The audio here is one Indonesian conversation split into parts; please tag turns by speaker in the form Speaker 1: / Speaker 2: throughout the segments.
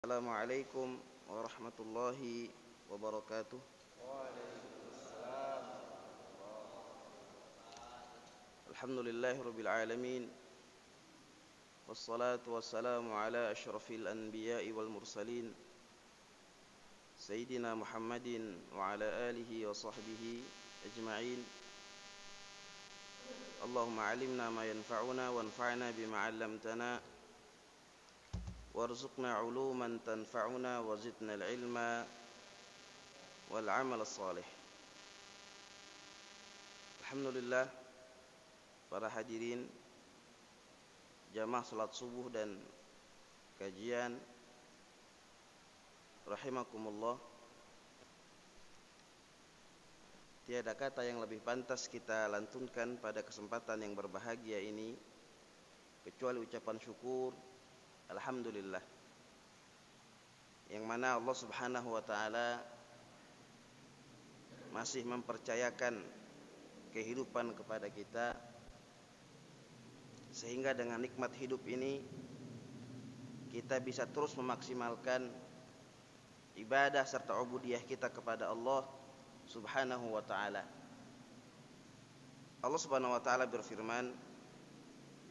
Speaker 1: Assalamualaikum warahmatullahi wabarakatuh. Alhamdulillahirabbil alamin. Wassalatu wassalamu ala asyrafil anbiya'i wal mursalin Sayyidina Muhammadin wa ala alihi wa sahbihi ajma'in. Allahumma alimna ma yanfa'una wanfa'na bima 'allamtana warzuqna 'uluman tanfa'una wa zidna al-'ilma wal 'amal salih. Alhamdulillah, para hadirin jamaah salat subuh dan kajian rahimakumullah. Tiada kata yang lebih pantas kita lantunkan pada kesempatan yang berbahagia ini kecuali ucapan syukur alhamdulillah, yang mana Allah Subhanahu wa taala masih mempercayakan kehidupan kepada kita, sehingga dengan nikmat hidup ini kita bisa terus memaksimalkan ibadah serta ubudiyah kita kepada Allah Subhanahu wa taala. Allah Subhanahu wa taala berfirman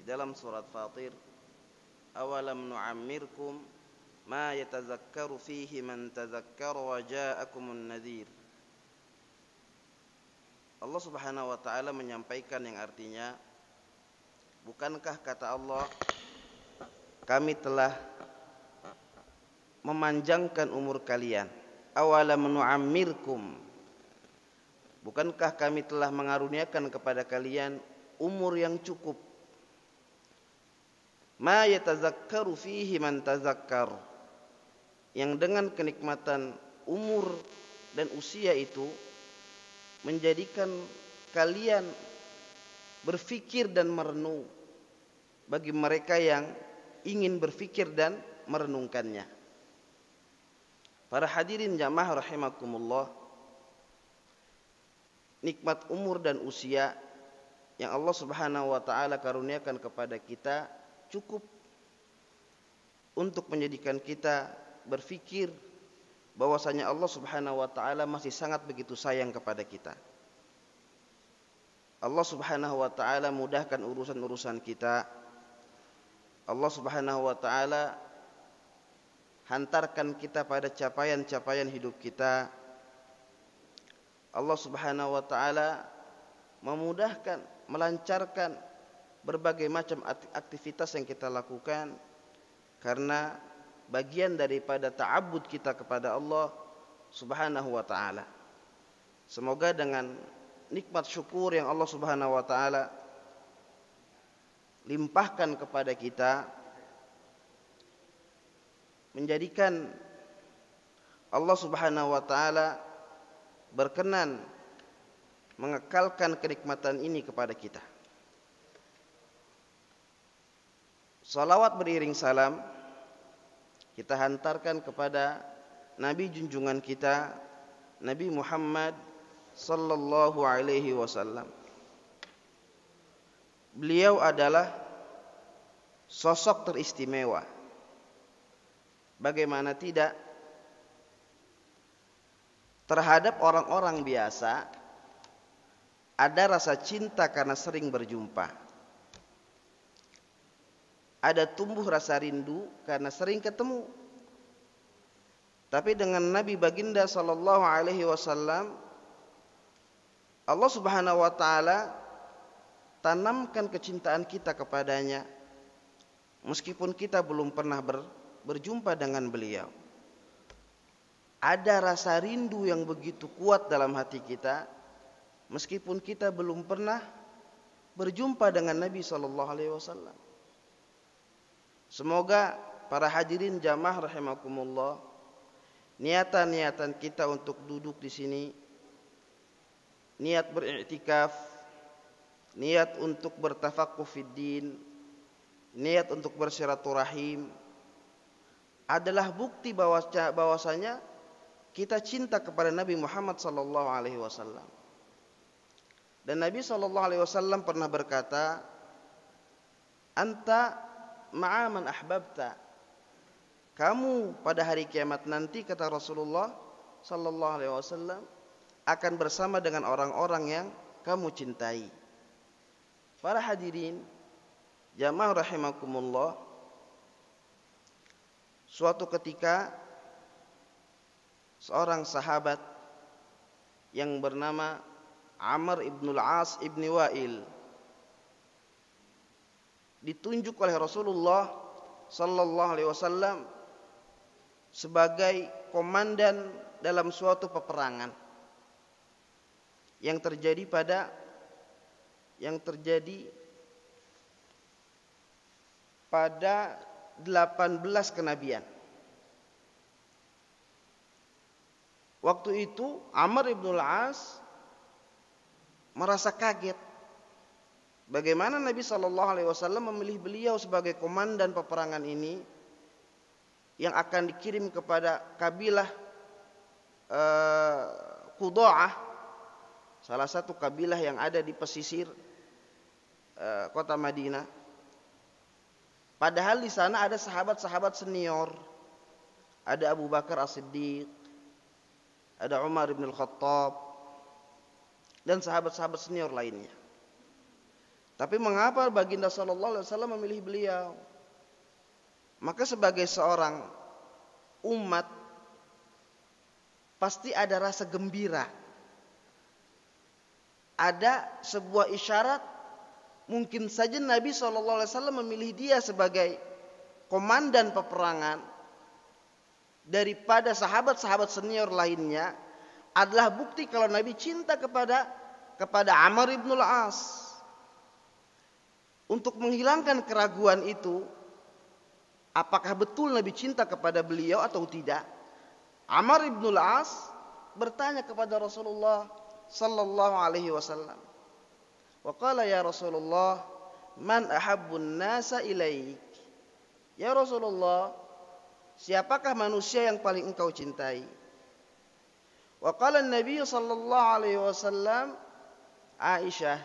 Speaker 1: di dalam surat Fatir, awalam nu'ammirkum ma yatazakkaru fihi man tazakkara wa ja'akumun nadhir. Allah Subhanahu wa taala menyampaikan yang artinya, bukankah kata Allah, kami telah memanjangkan umur kalian. Awalam nu'ammirkum, bukankah kami telah mengaruniakan kepada kalian umur yang cukup. Ma yatazakkaru fihi man tazakkar, yang dengan kenikmatan umur dan usia itu menjadikan kalian berfikir dan merenung, bagi mereka yang ingin berfikir dan merenungkannya. Para hadirin jamaah rahimakumullah, nikmat umur dan usia yang Allah Subhanahu wa taala karuniakan kepada kita cukup untuk menjadikan kita berfikir bahwasanya Allah Subhanahu wa taala masih sangat begitu sayang kepada kita. Allah Subhanahu wa taala mudahkan urusan-urusan kita. Allah Subhanahu wa taala hantarkan kita pada capaian-capaian hidup kita. Allah Subhanahu wa taala memudahkan, melancarkan berbagai macam aktivitas yang kita lakukan karena bagian daripada ta'abbud kita kepada Allah Subhanahu wa taala. Semoga dengan nikmat syukur yang Allah Subhanahu wa taala limpahkan kepada kita menjadikan Allah Subhanahu wa taala berkenan mengekalkan kenikmatan ini kepada kita. Salawat beriring salam kita hantarkan kepada Nabi junjungan kita, Nabi Muhammad sallallahu alaihi wasallam. Beliau adalah sosok teristimewa. Bagaimana tidak, terhadap orang-orang biasa ada rasa cinta karena sering berjumpa. Ada tumbuh rasa rindu karena sering ketemu. Tapi dengan Nabi baginda sallallahu alaihi wasallam, Allah Subhanahu wa taala tanamkan kecintaan kita kepadanya meskipun kita belum pernah berjumpa dengan beliau. Ada rasa rindu yang begitu kuat dalam hati kita meskipun kita belum pernah berjumpa dengan Nabi sallallahu alaihi wasallam. Semoga para hadirin jamaah rahimakumullah, niatan-niatan kita untuk duduk di sini, niat beriktikaf, niat untuk bertafaqquh fid din, niat untuk bersilaturahim adalah bukti bahwasanya kita cinta kepada Nabi Muhammad sallallahu alaihi wasallam. Dan Nabi sallallahu alaihi wasallam pernah berkata, "Anta ma'a man ahbabta." kamu pada hari kiamat nanti, kata Rasulullah sallallahu alaihi wasallam, akan bersama dengan orang-orang yang kamu cintai. Para hadirin jamaah rahimakumullah, suatu ketika seorang sahabat yang bernama Amr ibn al-As ibn Wa'il ditunjuk oleh Rasulullah sallallahu alaihi wasallam sebagai komandan dalam suatu peperangan yang terjadi pada 18 kenabian. Waktu itu Amr ibn al-As merasa kaget bagaimana Nabi sallallahu alaihi wasallam memilih beliau sebagai komandan peperangan ini yang akan dikirim kepada kabilah Qudha'ah, salah satu kabilah yang ada di pesisir kota Madinah. Padahal di sana ada sahabat-sahabat senior, ada Abu Bakar As-Siddiq, ada Umar bin Al-Khattab, dan sahabat-sahabat senior lainnya. Tapi mengapa baginda sallallahu alaihi wasallam memilih beliau? Maka sebagai seorang umat pasti ada rasa gembira. Ada sebuah isyarat, mungkin saja Nabi sallallahu alaihi wasallam memilih dia sebagai komandan peperangan daripada sahabat-sahabat senior lainnya, adalah bukti kalau Nabi cinta kepada Amr ibn al-As. Untuk menghilangkan keraguan itu, apakah betul Nabi cinta kepada beliau atau tidak, Amr ibn al-As bertanya kepada Rasulullah sallallahu alaihi wasallam. Wa qala ya Rasulullah, man ahabbun nasa ilaik? Ya Rasulullah, siapakah manusia yang paling engkau cintai? Wa qala an-nabiy sallallahu alaihi wasallam, Aisyah.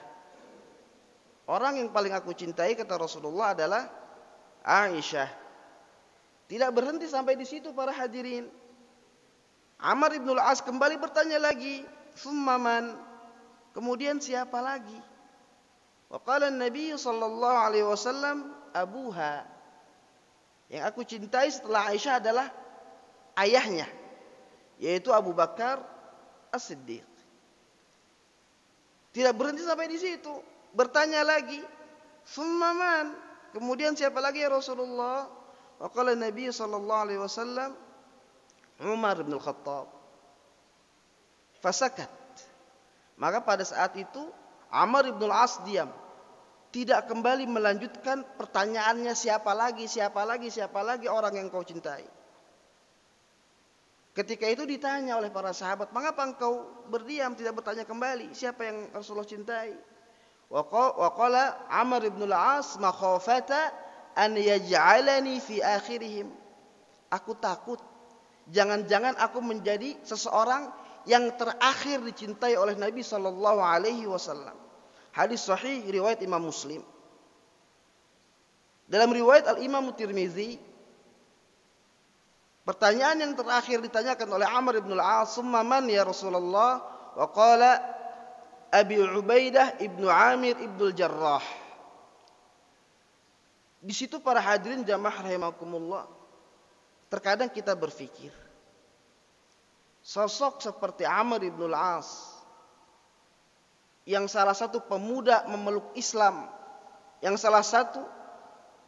Speaker 1: Orang yang paling aku cintai, kata Rasulullah, adalah Aisyah. Tidak berhenti sampai di situ para hadirin. Amr ibn al-As kembali bertanya lagi, "Tsumma man?" Kemudian siapa lagi? Wa qala an-nabiy sallallahu alaihi wasallam, abuha. Yang aku cintai setelah Aisyah adalah ayahnya, yaitu Abu Bakar As-Siddiq. Tidak berhenti sampai di situ, bertanya lagi, "Tsumma man?" Kemudian siapa lagi ya Rasulullah? Wa qala an-nabiy sallallahu alaihi wasallam, Umar bin Al-Khattab. Fasakat. Maka pada saat itu Amr ibn al-As diam, tidak kembali melanjutkan pertanyaannya, siapa lagi orang yang kau cintai. Ketika itu ditanya oleh para sahabat, mengapa engkau berdiam, tidak bertanya kembali siapa yang Rasulullah cintai? Wa qala Amr ibn al-As, makhafata an yaj'alani fi akhirihim. Aku takut jangan-jangan aku menjadi seseorang yang terakhir dicintai oleh Nabi sallallahu alaihi wasallam. Hadis sahih riwayat Imam Muslim. Dalam riwayat Al-Imam Tirmizi, pertanyaan yang terakhir ditanyakan oleh Amr ibn al-As, "Summa man ya Rasulullah?" Wa qala Abi Ubaidah ibnu Amir ibnu Jarrah. Di situ para hadirin jamaah rahimakumullah, terkadang kita berpikir, sosok seperti Amr ibn al-As, yang salah satu pemuda memeluk Islam, yang salah satu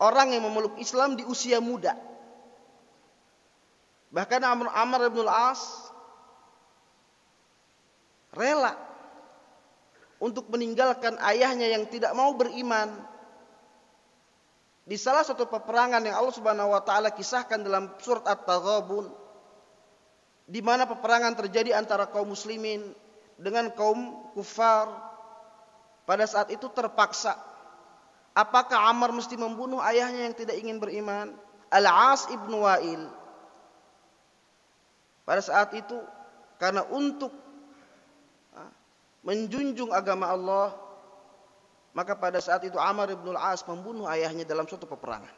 Speaker 1: orang yang memeluk Islam di usia muda. Bahkan Amr ibn al-As rela untuk meninggalkan ayahnya yang tidak mau beriman di salah satu peperangan yang Allah Subhanahu wa taala kisahkan dalam surat At-Taghabun, di mana peperangan terjadi antara kaum muslimin dengan kaum kufar. Pada saat itu terpaksa, apakah Amr mesti membunuh ayahnya yang tidak ingin beriman, Al-As ibn Wa'il? Pada saat itu, karena untuk menjunjung agama Allah, maka pada saat itu Amr ibn al-As membunuh ayahnya dalam suatu peperangan.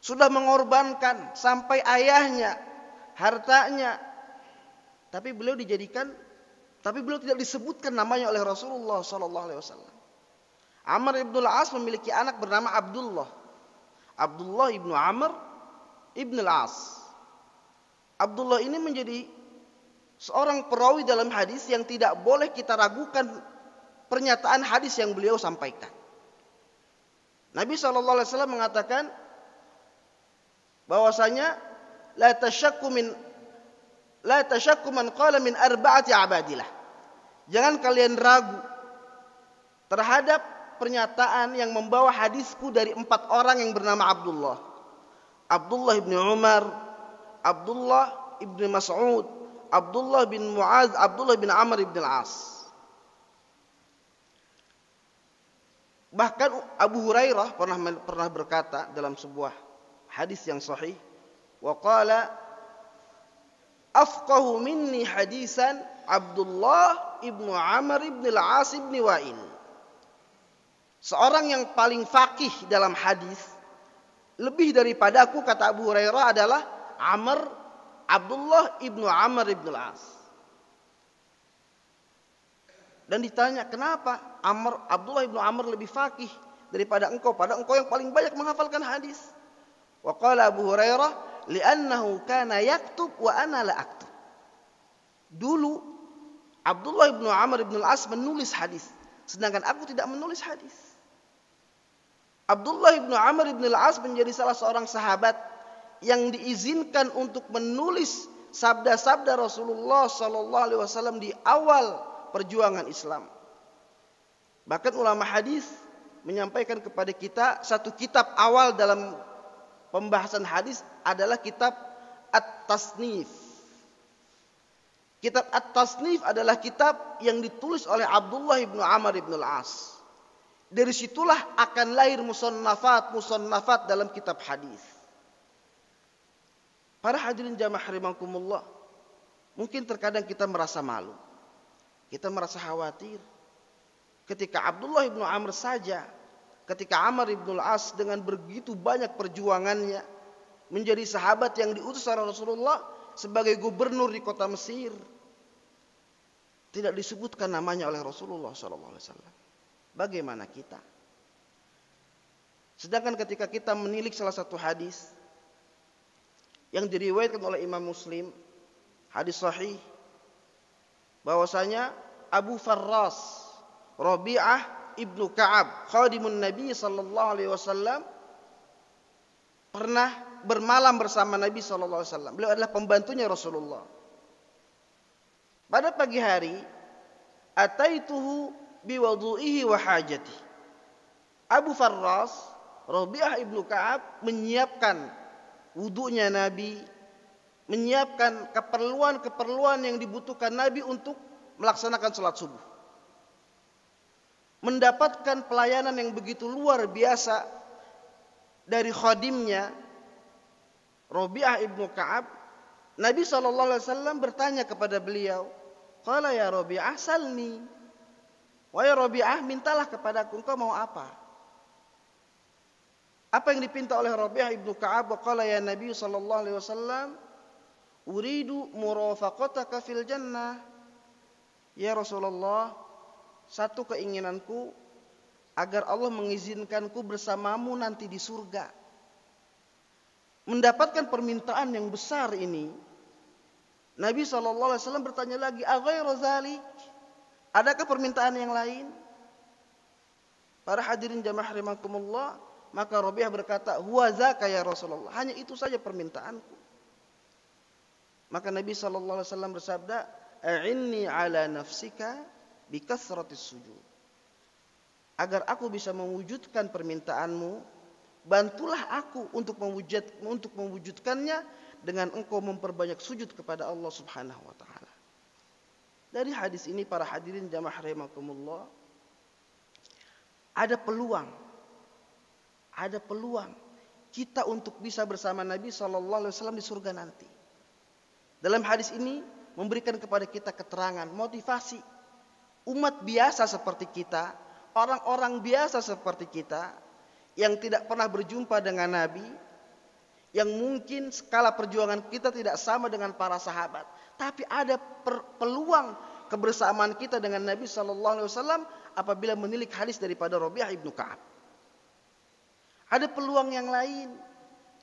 Speaker 1: sudah mengorbankan sampai ayahnya, hartanya, tapi beliau tidak disebutkan namanya oleh Rasulullah sallallahu alaihi wasallam. Amr ibn al-As memiliki anak bernama Abdullah. Abdullah ibnu Amr ibn al-As. Abdullah ini menjadi seorang perawi dalam hadis yang tidak boleh kita ragukan pernyataan hadis yang beliau sampaikan. Nabi sallallahu alaihi wasallam mengatakan bahwasanya la tashakku man qala min arba'ati abadilah. Jangan kalian ragu terhadap pernyataan yang membawa hadisku dari 4 orang yang bernama Abdullah. Abdullah bin Umar, Abdullah bin Mas'ud, Abdullah bin Muaz, Abdullah bin Amr bin al-As. Bahkan Abu Hurairah pernah berkata dalam sebuah hadis yang sahih, wa qala afqahu minni hadisan Abdullah ibnu Amr ibn al-As ibn Wa'il. Seorang yang paling faqih dalam hadis lebih daripada aku, kata Abu Hurairah, adalah Abdullah ibnu Amr ibn al-As. Dan ditanya, kenapa Abdullah ibnu Amr lebih faqih daripada engkau, padahal engkau yang paling banyak menghafalkan hadis? Wa qala Abu Hurairah, li'annahu kana yaktub wa ana la aktub. Dulu Abdullah ibnu Amr ibn al-As menulis hadis, sedangkan aku tidak menulis hadis. Abdullah ibnu Amr ibn al-As menjadi salah seorang sahabat yang diizinkan untuk menulis sabda-sabda Rasulullah sallallahu alaihi wasallam di awal perjuangan Islam. Bahkan ulama hadis menyampaikan kepada kita satu kitab awal dalam pembahasan hadis adalah kitab At-Tasnif. Kitab At-Tasnif adalah kitab yang ditulis oleh Abdullah ibnu Amr ibn al-As. Dari situlah akan lahir musannafat dalam kitab hadis. Para hadirin jamaah rahimakumullah, mungkin terkadang kita merasa malu, kita merasa khawatir ketika Abdullah ibnu Amr saja, ketika Amr ibn al-As dengan begitu banyak perjuangannya menjadi sahabat yang diutus oleh Rasulullah sebagai gubernur di kota Mesir, tidak disebutkan namanya oleh Rasulullah SAW. Bagaimana kita? Sedangkan ketika kita menilik salah satu hadis yang diriwayatkan oleh Imam Muslim, hadis sahih, bahwasanya Abu Farras Rabi'ah ibnu Ka'ab, khadimun Nabi sallallahu alaihi wasallam, pernah bermalam bersama Nabi sallallahu alaihi wasallam. Beliau adalah pembantunya Rasulullah. Pada pagi hari, ataituhu biwudu'ihi wa hajati. Abu Farras Rabi'ah ibnu Ka'ab menyiapkan wudunya Nabi, menyiapkan keperluan-keperluan yang dibutuhkan Nabi untuk melaksanakan salat subuh. Mendapatkan pelayanan yang begitu luar biasa dari khadimnya Rabi'ah ibnu Ka'ab, Nabi SAW bertanya kepada beliau, qala ya Rabi'ah salni. Wahai Rabi'ah, mintalah kepadaku, engkau mau apa? Apa yang dipinta oleh Rabi'ah ibnu Ka'ab? Wa qala ya Nabi sallallahu alaihi wasallam, uridu murafaqataka fil jannah. Ya Rasulullah, satu keinginanku agar Allah mengizinkanku bersamamu nanti di surga. Mendapatkan permintaan yang besar ini, Nabi sallallahu alaihi wasallam bertanya lagi, aghairu dzalik? Adakah permintaan yang lain? Para hadirin jamaah rahimakumullah, maka Rabi'ah berkata, huwa zaka ya Rasulullah, hanya itu saja permintaanku. Maka Nabi sallallahu alaihi wasallam bersabda, a'inni ala nafsika bi kasratis sujud. Agar aku bisa mewujudkan permintaanmu, bantulah aku untuk mewujudkannya dengan engkau memperbanyak sujud kepada Allah Subhanahu wa taala. Dari hadis ini para hadirin jamaah rahimakumullah, ada peluang kita untuk bisa bersama Nabi SAW di surga nanti. Dalam hadis ini memberikan kepada kita keterangan, motivasi umat biasa seperti kita, orang-orang biasa seperti kita yang tidak pernah berjumpa dengan Nabi, yang mungkin skala perjuangan kita tidak sama dengan para sahabat, tapi ada peluang kebersamaan kita dengan Nabi sallallahu alaihi wasallam apabila menilik hadis daripada Rabi'ah ibnu Ka'ab. Ada peluang yang lain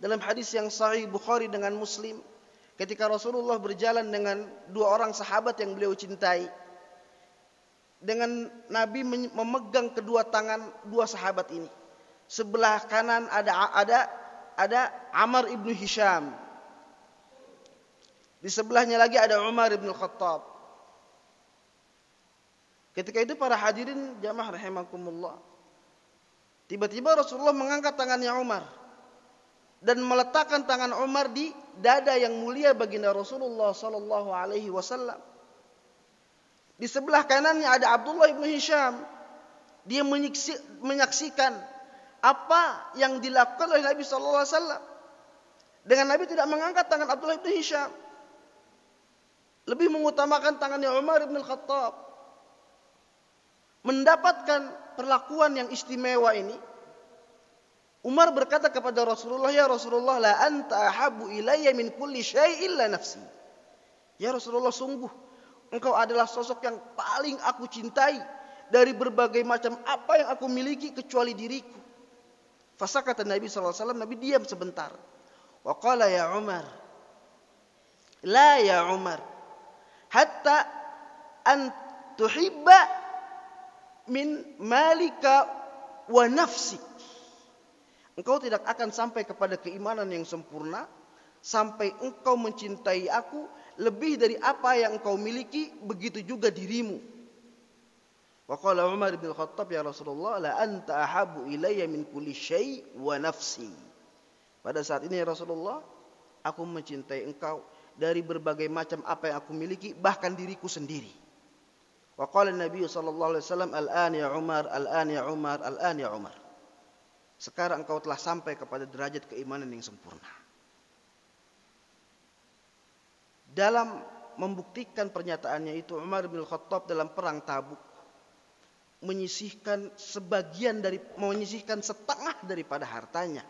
Speaker 1: dalam hadis yang sahih Bukhari dengan Muslim, ketika Rasulullah berjalan dengan dua orang sahabat yang beliau cintai, dengan Nabi memegang kedua tangan dua sahabat ini. Sebelah kanan ada Amr ibnu Hisham. Di sebelahnya lagi ada Umar ibn Khattab. Ketika itu para hadirin jamaah rahimakumullah, tiba-tiba Rasulullah mengangkat tangannya Umar dan meletakkan tangan Umar di dada yang mulia baginda Rasulullah sallallahu alaihi wasallam. Di sebelah kanannya ada Abdullah ibnu Hisham. Dia menyaksikan apa yang dilakukan oleh Nabi sallallahu alaihi wasallam. Dengan Nabi tidak mengangkat tangan Abdullah ibnu Hisham, lebih mengutamakan tangannya Umar ibn Khattab. Mendapatkan perlakuan yang istimewa ini, Umar berkata kepada Rasulullah, "Ya Rasulullah, la anta ahabbu ilayya min kulli syai' illa nafsi." Ya Rasulullah, sungguh engkau adalah sosok yang paling aku cintai dari berbagai macam apa yang aku miliki kecuali diriku. Fasakata Nabi sallallahu alaihi wasallam, Nabi diam sebentar. Wa qala ya Umar, la ya Umar, hatta an tuhibba min malika wa nafsik. Engkau tidak akan sampai kepada keimanan yang sempurna sampai engkau mencintai aku lebih dari apa yang engkau miliki, begitu juga dirimu. Wa qala Umar bin Khattab, ya Rasulullah, la anta ahabbu ilayya min kulli syai' wa nafsi. Pada saat ini ya Rasulullah, aku mencintai engkau dari berbagai macam apa yang aku miliki, bahkan diriku sendiri. Wa qala Nabi sallallahu alaihi wasallam, al-an ya Umar, al-an ya Umar, al-an ya Umar. Sekarang engkau telah sampai kepada derajat keimanan yang sempurna. Dalam membuktikan pernyataannya itu, Umar bin Khattab dalam perang Tabuk menyisihkan setengah daripada hartanya,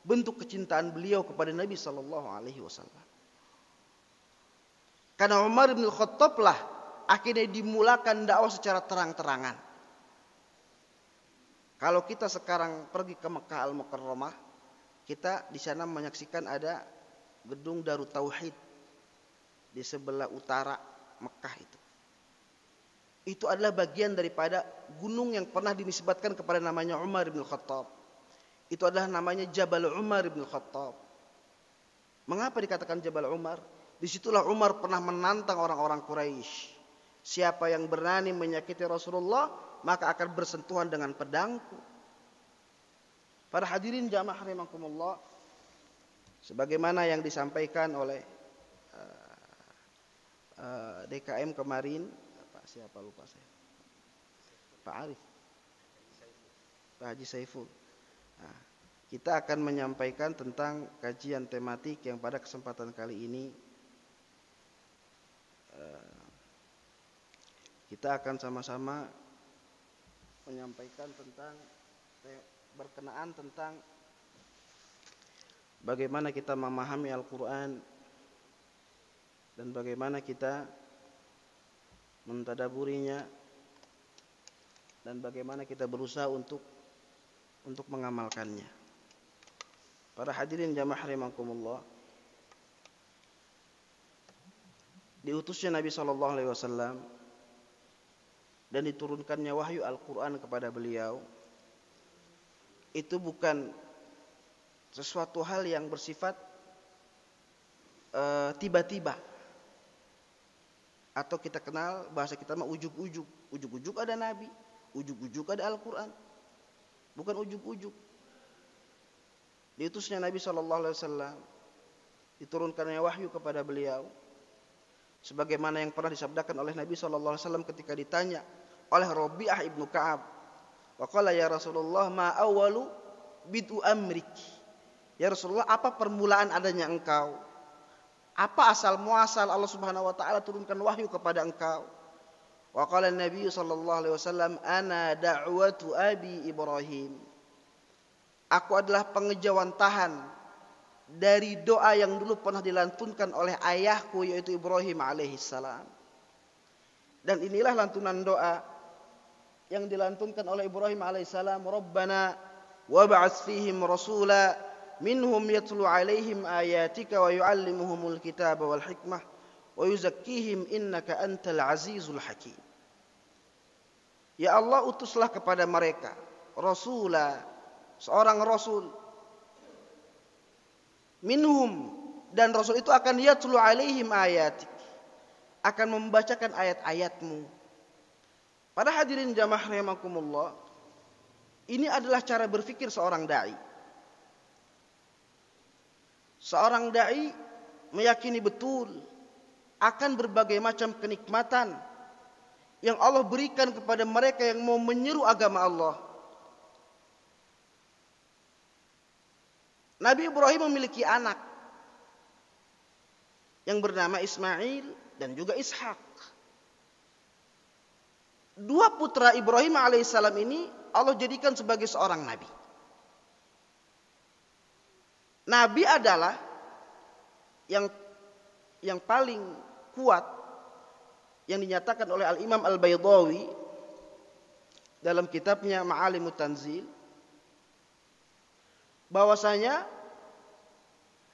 Speaker 1: bentuk kecintaan beliau kepada Nabi sallallahu alaihi wasallam. Karena Umar bin Khattab lah akhirnya dimulakan dakwah secara terang-terangan. Kalau kita sekarang pergi ke Mekah Al-Mukarramah, kita di sana menyaksikan ada gedung Darut Tauhid di sebelah utara Mekah itu. Itu adalah bagian daripada gunung yang pernah dinisbatkan kepada namanya Umar bin Khattab. Itu adalah namanya Jabal Umar bin Khattab. Mengapa dikatakan Jabal Umar? Disitulah Umar pernah menantang orang-orang Quraisy. Siapa yang berani menyakiti Rasulullah, maka akan bersentuhan dengan pedangku. Para hadirin jamaah rahimakumullah, sebagaimana yang disampaikan oleh DKM kemarin, siapa lupa saya, Pak Arif, Pak Haji Saiful. Nah, kita akan menyampaikan tentang kajian tematik yang pada kesempatan kali ini kita akan sama-sama menyampaikan tentang berkenaan tentang bagaimana kita memahami Al-Quran dan bagaimana kita mentadaburinya dan bagaimana kita berusaha untuk mengamalkannya. Para hadirin jamaah rahimakumullah, diutusnya Nabi SAW dan diturunkannya wahyu Al-Quran kepada beliau itu bukan sesuatu hal yang bersifat tiba-tiba. Atau kita kenal bahasa kita mah ujuk-ujuk. Ujuk-ujuk ada Nabi, ujuk-ujuk ada Al-Quran. Bukan ujuk-ujuk. Diutusnya Nabi SAW, diturunkannya wahyu kepada beliau, sebagaimana yang pernah disabdakan oleh Nabi SAW ketika ditanya oleh Rabi'ah ibnu Ka'ab, wa qala ya Rasulullah, ma awalu bid'u amrik. Ya Rasulullah, apa permulaan adanya engkau? Apa asal muasal Allah Subhanahu wa taala turunkan wahyu kepada engkau? Wa qala Nabi sallallahu alaihi wasallam, ana da'watu abi Ibrahim. Aku adalah pengejawantahan dari doa yang dulu pernah dilantunkan oleh ayahku yaitu Ibrahim alaihissalam. Dan inilah lantunan doa yang dilantunkan oleh Ibrahim alaihissalam, Rabbana wab'ats fihim rasula minhum yatlu alaihim ayatika wa yu'allimuhumul kitaba wal hikmah wa yuzakkihim innaka antal azizul hakim. Ya Allah, utuslah kepada mereka rasula, seorang rasul, minhum, dan rasul itu akan yatlu alaihim ayatik, akan membacakan ayat-ayatmu. Para hadirin jamaah rahimakumullah, ini adalah cara berpikir seorang dai. Seorang dai meyakini betul akan berbagai macam kenikmatan yang Allah berikan kepada mereka yang mau menyeru agama Allah. Nabi Ibrahim memiliki anak yang bernama Ismail dan juga Ishak. Dua putra Ibrahim alaihissalam ini Allah jadikan sebagai seorang nabi. Nabi adalah yang paling kuat yang dinyatakan oleh Al-Imam Al-Baydawi dalam kitabnya Ma'alimut Tanzil, bahwasanya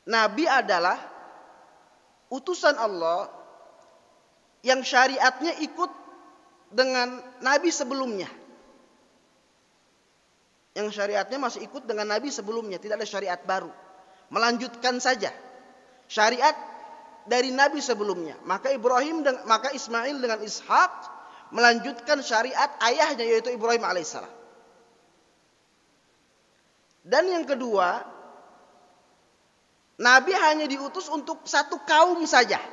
Speaker 1: nabi adalah utusan Allah yang syariatnya ikut dengan nabi sebelumnya. Yang syariatnya masih ikut dengan nabi sebelumnya, tidak ada syariat baru. Melanjutkan saja syariat dari nabi sebelumnya. Maka Ismail dengan Ishak melanjutkan syariat ayahnya yaitu Ibrahim alaihissalam. Dan yang kedua, nabi hanya diutus untuk satu kaum saja,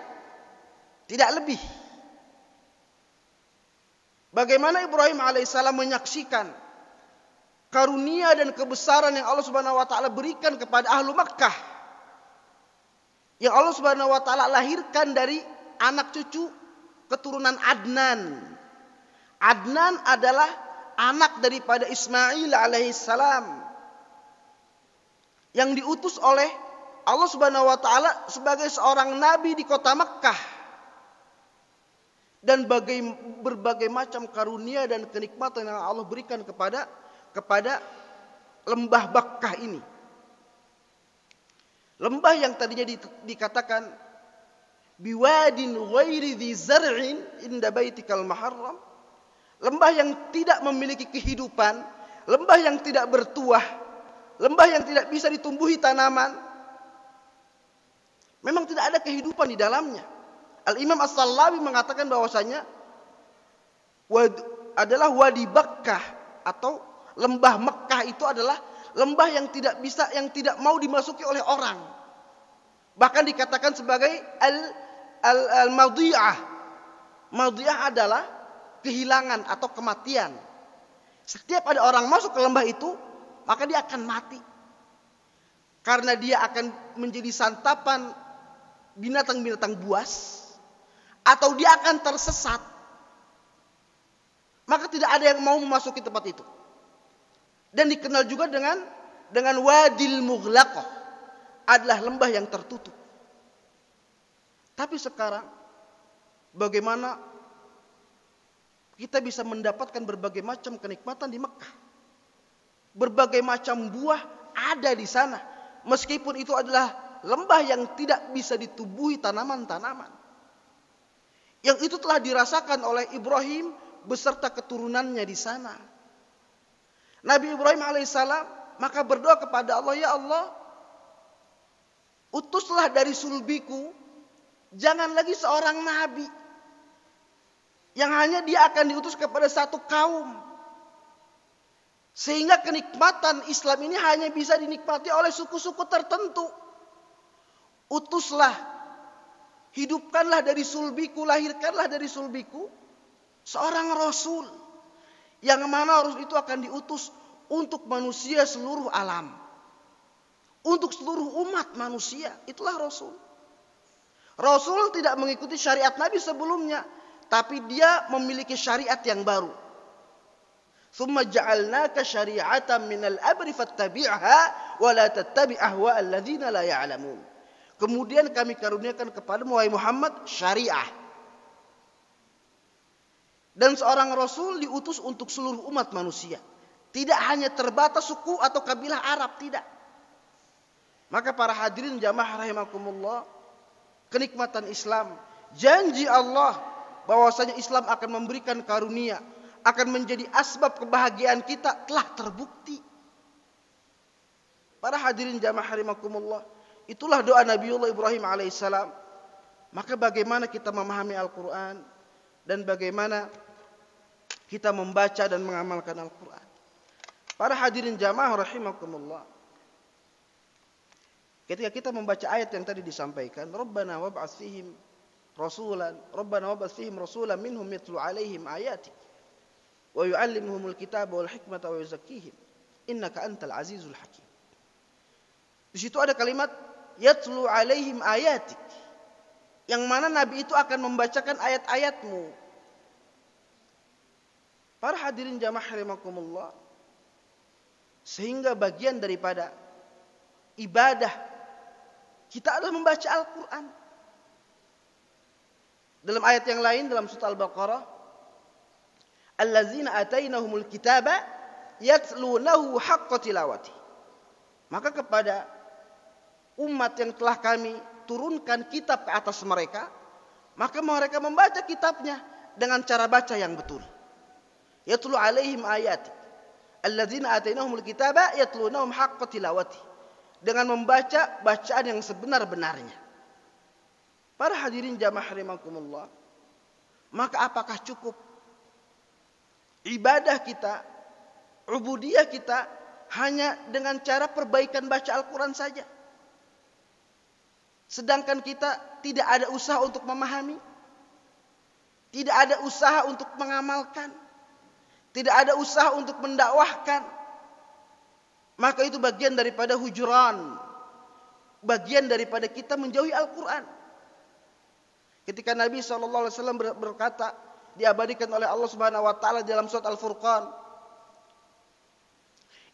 Speaker 1: tidak lebih. Bagaimana Ibrahim alaihissalam menyaksikan karunia dan kebesaran yang Allah Subhanahu wa taala berikan kepada ahlu Makkah, yang Allah Subhanahu wa taala lahirkan dari anak cucu keturunan Adnan. Adnan adalah anak daripada Ismail alaihissalam yang diutus oleh Allah Subhanahu wa taala sebagai seorang nabi di kota Makkah. Dan berbagai macam karunia dan kenikmatan yang Allah berikan kepada lembah Makkah ini. Lembah yang tadinya dikatakan biwadin ghairi dzi zar'in inda baitikal muharram, lembah yang tidak memiliki kehidupan, lembah yang tidak bertuah, lembah yang tidak bisa ditumbuhi tanaman. Memang tidak ada kehidupan di dalamnya. Al-Imam As-Sallabi mengatakan bahwasanya adalah wadi Bakkah atau lembah Mekkah itu adalah lembah yang tidak mau dimasuki oleh orang. Bahkan dikatakan sebagai al-madhi'ah. Madhi'ah adalah kehilangan atau kematian. Setiap ada orang masuk ke lembah itu, maka dia akan mati. Karena dia akan menjadi santapan binatang-binatang buas, atau dia akan tersesat. Maka tidak ada yang mau memasuki tempat itu. Dan dikenal juga dengan Wadil Mughlaqah, adalah lembah yang tertutup. Tapi sekarang bagaimana kita bisa mendapatkan berbagai macam kenikmatan di Mekah? Berbagai macam buah ada di sana, meskipun itu adalah lembah yang tidak bisa ditumbuhi tanaman-tanaman. Yang itu telah dirasakan oleh Ibrahim beserta keturunannya di sana. Nabi Ibrahim alaihissalam maka berdoa kepada Allah, ya Allah, utuslah dari sulbiku jangan lagi seorang nabi yang hanya dia akan diutus kepada satu kaum, sehingga kenikmatan Islam ini hanya bisa dinikmati oleh suku-suku tertentu. Utuslah, hidupkanlah dari sulbiku, lahirkanlah dari sulbiku seorang rasul, yang mana rasul itu akan diutus untuk manusia seluruh alam, untuk seluruh umat manusia. Itulah rasul. Rasul tidak mengikuti syariat Nabi sebelumnya, tapi dia memiliki syariat yang baru. Tsumma ja'alnaka syari'atan minal amri fattabi'ha wa la tattabi' ahwa'al ladzina la ya'lamun. Kemudian kami karuniakan kepadamu wahai Muhammad syariah. Dan seorang rasul diutus untuk seluruh umat manusia. Tidak hanya terbatas suku atau kabilah Arab, tidak. Maka para hadirin jamaah rahimakumullah, kenikmatan Islam, janji Allah bahwasanya Islam akan memberikan karunia, akan menjadi asbab kebahagiaan kita telah terbukti. Para hadirin jamaah rahimakumullah, itulah doa Nabiullah Ibrahim alaihissalam. Maka bagaimana kita memahami Al-Quran dan bagaimana kita membaca dan mengamalkan Al-Quran. Para hadirin jamaah rahimakumullah, ketika kita membaca ayat yang tadi disampaikan, Rabbana wab'ats fihim rasulan, Rabbana wab'ats fihim rasulan minhum yatlu alaihim ayatik wa yu'allimuhumul kitaba wal hikmata wa yuzakkihim innaka antal azizul hakim. Di situ ada kalimat yatlu alaihim ayatik, yang mana Nabi itu akan membacakan ayat-ayatmu. Para hadirin jamaah rahimakumullah, sehingga bagian daripada ibadah kita adalah membaca Al-Quran. Dalam ayat yang lain dalam surah Al-Baqarah, allazina atainahumul kitaba yatlunahu haqqa tilawati. Maka kepada umat yang telah kami turunkan kitab ke atas mereka, maka mereka membaca kitabnya dengan cara baca yang betul. Yatlu alaihim ayati allazina atainahumul kitaba yatlunahum haqqa tilawati, dengan membaca bacaan yang sebenar-benarnya. Para hadirin jamaah rahimakumullah, maka apakah cukup ibadah kita, ubudiyah kita hanya dengan cara perbaikan baca Al-Quran saja? Sedangkan kita tidak ada usaha untuk memahami, tidak ada usaha untuk mengamalkan, tidak ada usaha untuk mendakwahkan. Maka itu bagian daripada hujuran, bagian daripada kita menjauhi Al-Quran. Ketika Nabi SAW berkata, diabadikan oleh Allah Subhanahu Wa Taala dalam surat Al-Furqan,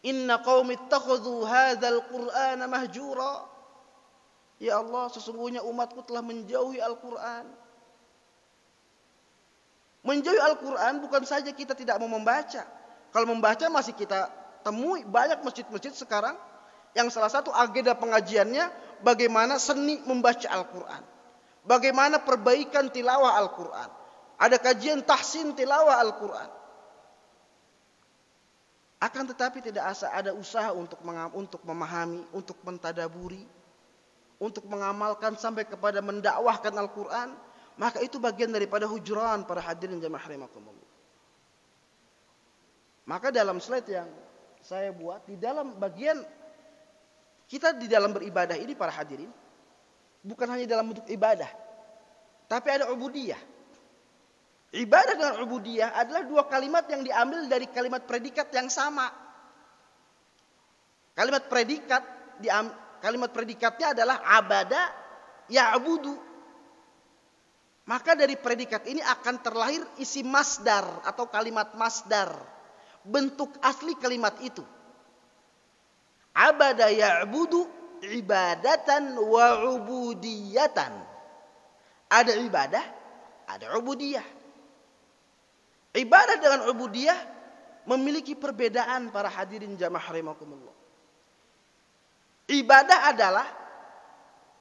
Speaker 1: Inna qaumi ittakhadhu hadzal Qur'ana mahjura. Ya Allah, sesungguhnya umatku telah menjauhi Al-Quran. Menjauhi Al-Quran bukan saja kita tidak mau membaca. Kalau membaca masih kita temui banyak masjid-masjid sekarang yang salah satu agenda pengajiannya bagaimana seni membaca Al-Quran, bagaimana perbaikan tilawah Al-Quran. Ada kajian tahsin tilawah Al-Quran. Akan tetapi tidak ada usaha untuk memahami, untuk mentadaburi, untuk mengamalkan sampai kepada mendakwahkan Al-Quran. Maka itu bagian daripada hujuran para hadirin jamaah rahimakumullah. Maka dalam slide yang saya buat, di dalam bagian kita di dalam beribadah ini para hadirin, bukan hanya dalam bentuk ibadah, tapi ada ubudiyah. Ibadah dengan ubudiyah adalah dua kalimat yang diambil dari kalimat predikat yang sama. Kalimat predikatnya adalah abada ya'budu. Maka dari predikat ini akan terlahir isi masdar atau kalimat masdar. Bentuk asli kalimat itu. Abada ya'budu ibadatan wa ubudiyatan. Ada ibadah, ada ubudiyah. Ibadah dengan ubudiyah memiliki perbedaan para hadirin jamaah rahimakumullah. Ibadah adalah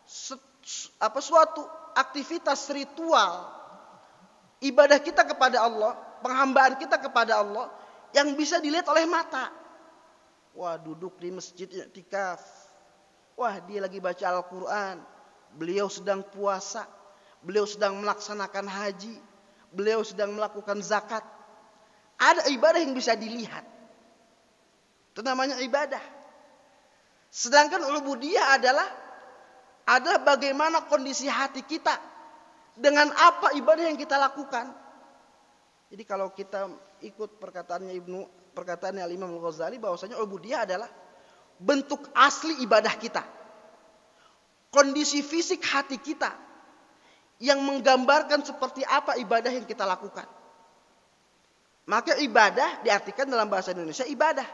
Speaker 1: suatu aktivitas ritual ibadah kita kepada Allah, penghambaan kita kepada Allah yang bisa dilihat oleh mata. Wah, duduk di masjid i'tikaf. Wah, dia lagi baca Al-Quran. Beliau sedang puasa. Beliau sedang melaksanakan haji. Beliau sedang melakukan zakat. Ada ibadah yang bisa dilihat. Itu namanya ibadah. Sedangkan ubudiyah adalah bagaimana kondisi hati kita dengan apa ibadah yang kita lakukan. Jadi kalau kita ikut perkataan Imam Al-Ghazali bahwasanya ubudiyah adalah bentuk asli ibadah kita. Kondisi fisik hati kita yang menggambarkan seperti apa ibadah yang kita lakukan. Maka ibadah diartikan dalam bahasa Indonesia ibadah.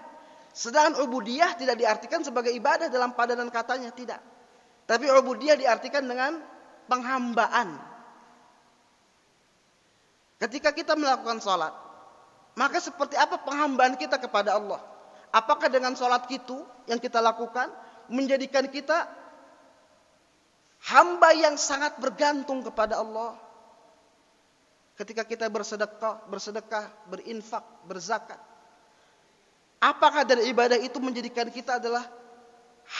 Speaker 1: Sedangkan ubudiyah tidak diartikan sebagai ibadah dalam padanan katanya, tidak. Tapi ubudiyah diartikan dengan penghambaan. Ketika kita melakukan salat, maka seperti apa penghambaan kita kepada Allah? Apakah dengan salat itu yang kita lakukan menjadikan kita hamba yang sangat bergantung kepada Allah? Ketika kita bersedekah, berinfak, berzakat, apakah dari ibadah itu menjadikan kita adalah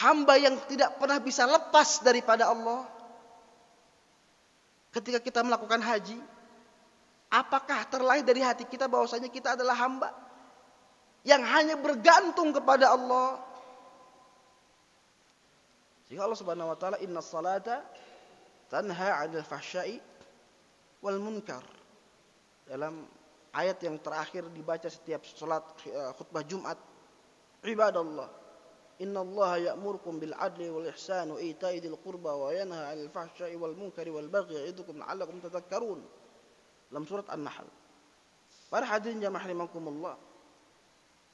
Speaker 1: hamba yang tidak pernah bisa lepas daripada Allah? Ketika kita melakukan haji, apakah terlahir dari hati kita bahwasanya kita adalah hamba yang hanya bergantung kepada Allah? Sehingga Allah Subhanahu wa taala, "Innas salata tanha 'anil fahsya'i wal munkar." Dalam ayat yang terakhir dibaca setiap salat khutbah Jumat, "Ibadallah, innallaha ya'murukum bil 'adli wal ihsani wa ita'i dzil qurba wa yanha 'anil fahsya'i wal munkari wal baghi ya'idukum la'allakum tadhakkarun." Dalam surat An-Nahl. Para hadirin jamaah rahimakumullah,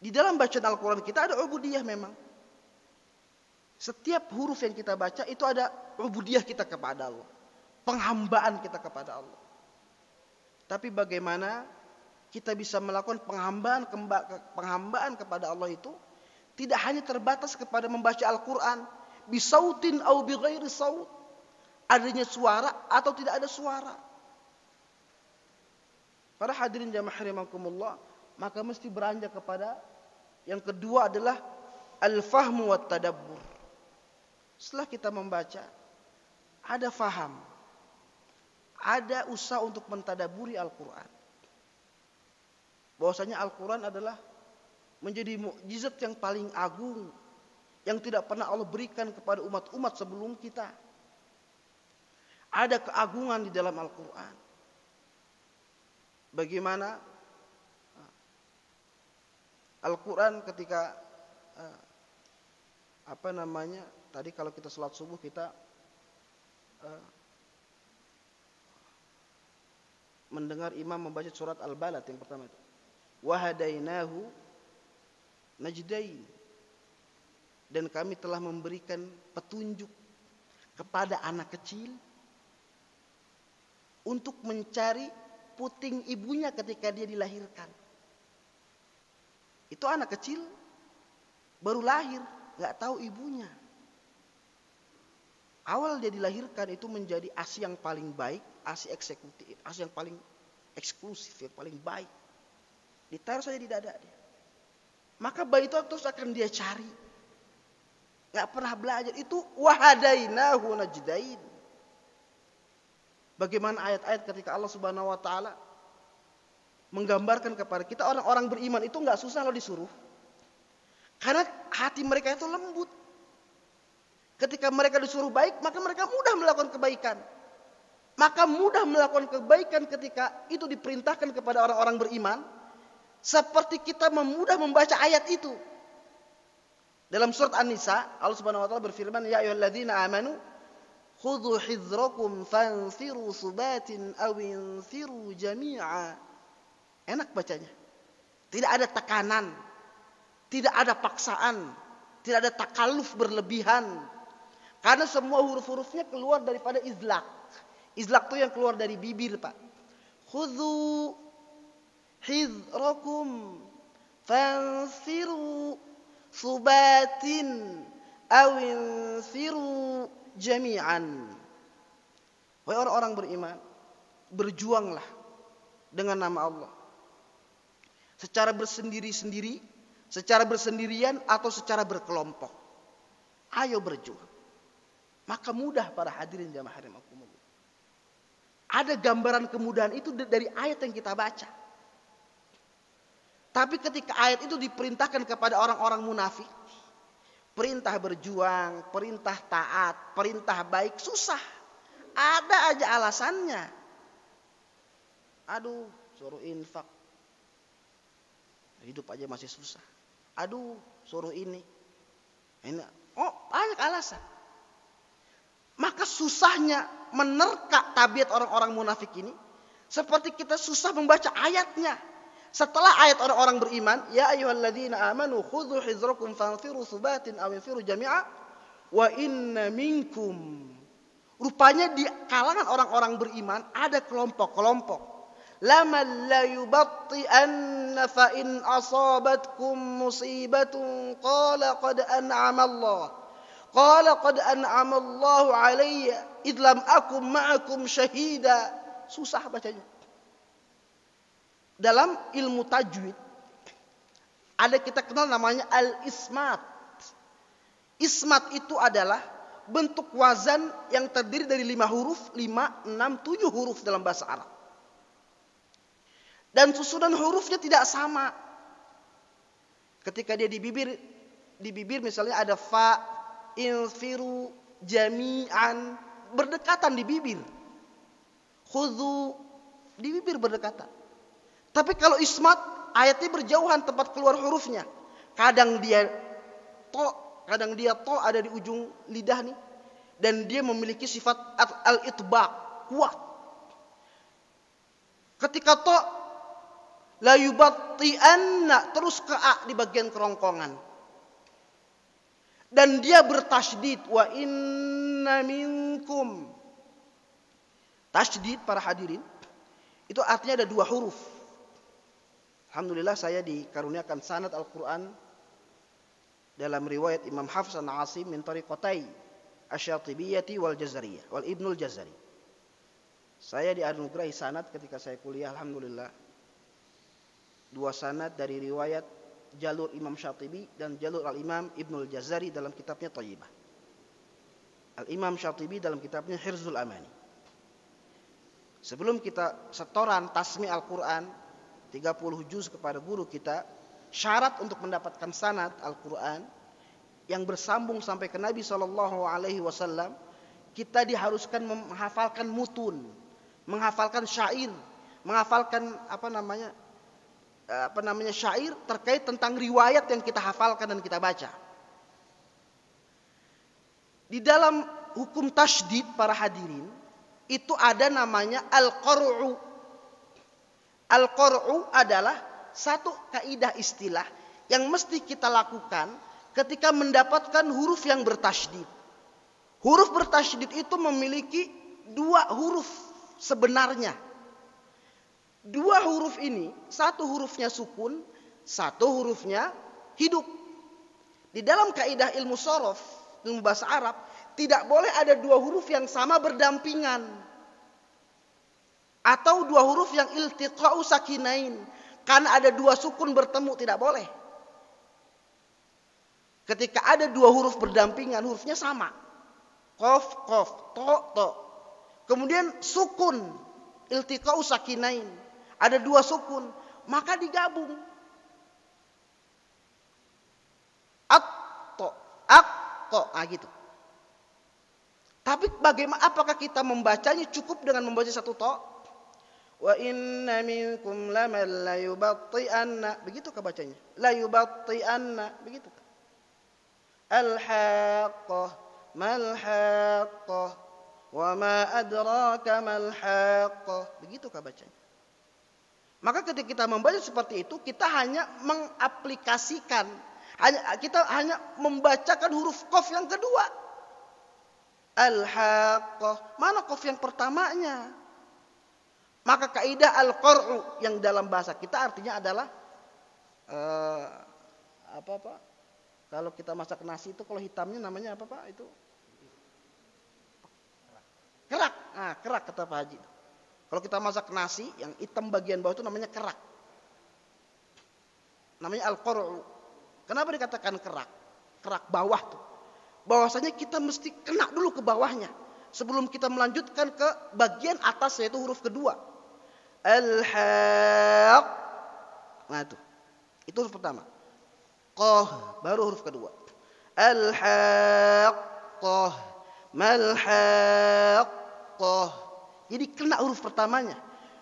Speaker 1: di dalam bacaan Al-Qur'an kita ada ubudiyah memang. Setiap huruf yang kita baca itu ada ubudiyah kita kepada Allah, penghambaan kita kepada Allah. Tapi bagaimana kita bisa melakukan penghambaan kepada Allah itu tidak hanya terbatas kepada membaca Al-Quran bisautin au bighairi saut, adanya suara atau tidak ada suara. Para hadirin jamaah rahimakumullah, maka mesti beranjak kepada yang kedua adalah al-fahmu wat tadabbur. Setelah kita membaca, ada faham, ada usaha untuk mentadaburi Al-Quran. Bahwasanya Al-Quran adalah menjadi mukjizat yang paling agung yang tidak pernah Allah berikan kepada umat-umat sebelum kita. Ada keagungan di dalam Al-Quran. Bagaimana Al-Quran ketika tadi kalau kita salat subuh kita mendengar imam membaca surat Al-Balad yang pertama itu. Wahadainahu najdain. Dan kami telah memberikan petunjuk kepada anak kecil untuk mencari puting ibunya ketika dia dilahirkan. Itu anak kecil baru lahir, nggak tahu ibunya. Awal dia dilahirkan itu menjadi ASI yang paling baik, ASI eksekutif, ASI yang paling eksklusif, yang paling baik. Ditaruh saja di dada dia. Maka bayi itu terus akan dia cari. Gak pernah belajar. Itu wahadainahu najdain. Bagaimana ayat-ayat ketika Allah Subhanahu wa taala menggambarkan kepada kita orang-orang beriman itu gak susah kalau disuruh. Karena hati mereka itu lembut. Ketika mereka disuruh baik, maka mereka mudah melakukan kebaikan. Maka mudah melakukan kebaikan ketika itu diperintahkan kepada orang-orang beriman. Seperti kita mudah membaca ayat itu. Dalam surat An-Nisa, Allah Subhanahu wa taala berfirman, "Ya ayyuhalladzina amanu, khudhu hidzrakum fanfiru subatin aw infiru jami'a." Enak bacanya. Tidak ada tekanan, tidak ada paksaan, tidak ada takalluf berlebihan. Karena semua huruf-hurufnya keluar daripada izlaq. Izlaq itu yang keluar dari bibir, Pak. Khudhu hidzrakum fanfiru subatin aw infiru jami'an. Wahai orang-orang beriman, berjuanglah dengan nama Allah. Secara bersendiri-sendiri, secara bersendirian atau secara berkelompok. Ayo berjuang. Maka mudah para hadirin jamaah rahimakumullah. Ada gambaran kemudahan itu dari ayat yang kita baca. Tapi ketika ayat itu diperintahkan kepada orang-orang munafik, perintah berjuang, perintah taat, perintah baik, susah. Ada aja alasannya. Aduh, suruh infak. Hidup aja masih susah. Aduh, suruh ini. Oh, banyak alasan. Maka susahnya menerka tabiat orang-orang munafik ini seperti kita susah membaca ayatnya. Setelah ayat orang-orang beriman, ya ayyuhalladzina amanu khudhu hizrakum fanfiru subatin aw infiru jami'a wa inna minkum. Rupanya di kalangan orang-orang beriman ada kelompok-kelompok. Laman la yubatti'anna fa in asabatkum musibatun qala qad an'ama Allah. Qala qad an'ama Allahu alayya id lam akum ma'akum syahida. Susah bacanya. Dalam ilmu tajwid ada kita kenal namanya al-ismat. Ismat itu adalah bentuk wazan yang terdiri dari 5 huruf, 5, 6, 7 huruf dalam bahasa Arab. Dan susunan hurufnya tidak sama. Ketika dia di bibir misalnya ada fa, infiru, jami'an, berdekatan di bibir. Khudhu, di bibir berdekatan. Tapi kalau ismat, ayatnya berjauhan tempat keluar hurufnya. Kadang dia to ada di ujung lidah nih. Dan dia memiliki sifat al-itbaq, kuat. Ketika to, la yubatti'anna, terus ke a di bagian kerongkongan. Dan dia bertasydid, wa inna minkum. Tasydid para hadirin, itu artinya ada 2 huruf. Alhamdulillah saya dikaruniakan sanad Al-Quran dalam riwayat Imam Hafs an Asim min tariqatai Asy-Syatibiyyati wal Jazariyah wal Ibnul Jazari. Saya dianugerahi sanad ketika saya kuliah, alhamdulillah. 2 sanad dari riwayat jalur Imam Syatibi dan jalur Al-Imam Ibnul Jazari dalam kitabnya Thayyibah. Al-Imam Syatibi dalam kitabnya Hirzul Amani. Sebelum kita setoran tasmi Al-Quran 30 juz kepada guru kita, syarat untuk mendapatkan sanad Al-Quran yang bersambung sampai ke Nabi SAW, kita diharuskan menghafalkan mutun, menghafalkan syair, menghafalkan syair terkait tentang riwayat yang kita hafalkan dan kita baca. Di dalam hukum tasydid para hadirin itu ada namanya al-qar'u. Al-qar'u adalah satu kaidah istilah yang mesti kita lakukan ketika mendapatkan huruf yang bertasydid. Huruf bertasydid itu memiliki 2 huruf sebenarnya. 2 huruf ini, 1 hurufnya sukun, 1 hurufnya hidup. Di dalam kaidah ilmu shorof, ilmu bahasa Arab, tidak boleh ada 2 huruf yang sama berdampingan. Atau 2 huruf yang iltiqa'u sakinain. Karena ada 2 sukun bertemu, tidak boleh. Ketika ada 2 huruf berdampingan, hurufnya sama. Qaf, qaf, to, to. Kemudian sukun, iltiqa'u sakinain. Ada 2 sukun, maka digabung. At-to, ak-to, gitu. Tapi bagaimana, apakah kita membacanya cukup dengan membaca 1 to? Wa inna minkum laman la yubatti'anna, begitu kah bacanya? La yubatti'anna, begitu kah? Al-haqqah mal haqqah wa ma adraka mal haqqah, begitu kah bacanya? Maka ketika kita membaca seperti itu, kita hanya mengaplikasikan, kita hanya membacakan huruf qaf yang kedua. Al-haqqah, mana qaf yang pertamanya? Maka kaidah al-qar'u yang dalam bahasa kita artinya adalah kalau kita masak nasi itu kalau hitamnya namanya apa Pak? Itu kerak. Nah, kerak kata Pak Haji. Kalau kita masak nasi yang hitam bagian bawah itu namanya kerak. Namanya al-qar'u. Kenapa dikatakan kerak? Kerak bawah tuh. Bahwasanya kita mesti kena dulu ke bawahnya sebelum kita melanjutkan ke bagian atas, yaitu huruf kedua. Al-haq. Nah itu huruf pertama. Qah, baru huruf kedua. Al-haqqah mal-haqqah. Jadi kena huruf pertamanya.